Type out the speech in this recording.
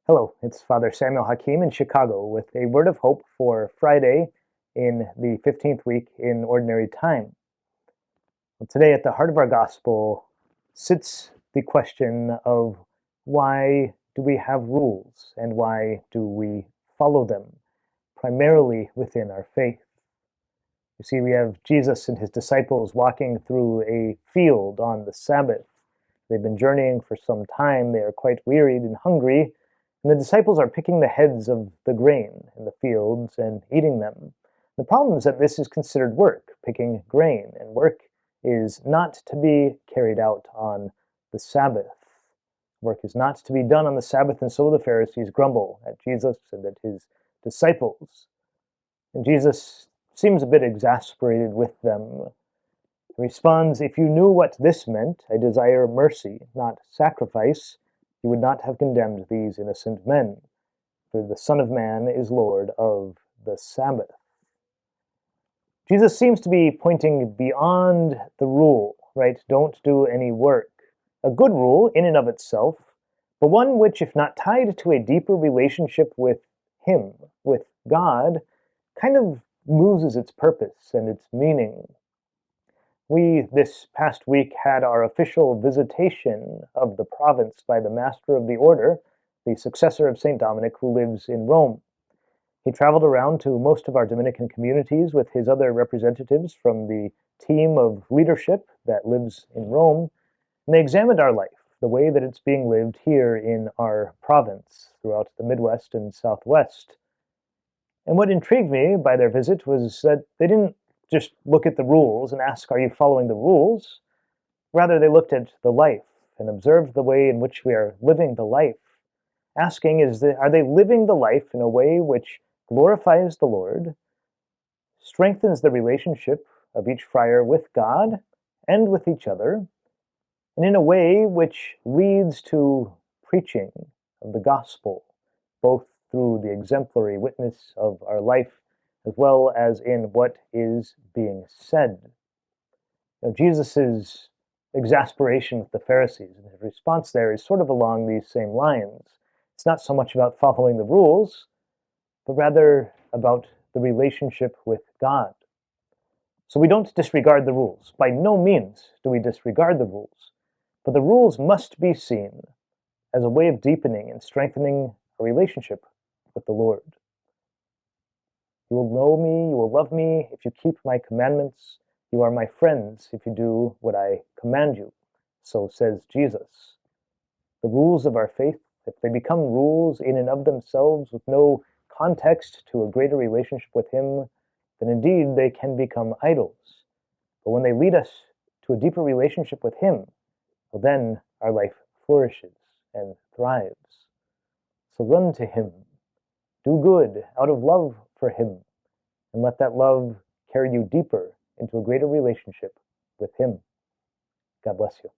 Hello, it's Father Samuel Hakeem in Chicago with a word of hope for Friday in the 15th week in Ordinary Time. Today, at the heart of our gospel sits the question of why do we have rules and why do we follow them, primarily within our faith. You see, we have Jesus and his disciples walking through a field on the Sabbath. They've been journeying for some time. They are quite wearied and hungry. And the disciples are picking the heads of the grain in the fields and eating them. The problem is that this is considered work, picking grain, and work is not to be carried out on the Sabbath. Work is not to be done on the Sabbath, and so the Pharisees grumble at Jesus and at his disciples. And Jesus seems a bit exasperated with them. He responds, "If you knew what this meant, I desire mercy, not sacrifice, you would not have condemned these innocent men, for the Son of Man is Lord of the Sabbath." Jesus seems to be pointing beyond the rule, right? Don't do any work. A good rule in and of itself, but one which, if not tied to a deeper relationship with Him, with God, kind of loses its purpose and its meaning. We, this past week, had our official visitation of the province by the Master of the Order, the successor of St. Dominic, who lives in Rome. He traveled around to most of our Dominican communities with his other representatives from the team of leadership that lives in Rome, and they examined our life, the way that it's being lived here in our province, throughout the Midwest and Southwest. And what intrigued me by their visit was that they didn't just look at the rules and ask, are you following the rules? Rather, they looked at the life and observed the way in which we are living the life, asking, are they living the life in a way which glorifies the Lord, strengthens the relationship of each friar with God and with each other, and in a way which leads to preaching of the gospel, both through the exemplary witness of our life as well as in what is being said. Jesus' exasperation with the Pharisees and his response there is sort of along these same lines. It's not so much about following the rules, but rather about the relationship with God. So we don't disregard the rules. By no means do we disregard the rules, but the rules must be seen as a way of deepening and strengthening a relationship with the Lord. You will know me, you will love me if you keep my commandments. You are my friends if you do what I command you. So says Jesus. The rules of our faith, if they become rules in and of themselves with no context to a greater relationship with Him, then indeed they can become idols. But when they lead us to a deeper relationship with Him, well, then our life flourishes and thrives. So run to Him. Do good out of love for Him, and let that love carry you deeper into a greater relationship with Him. God bless you.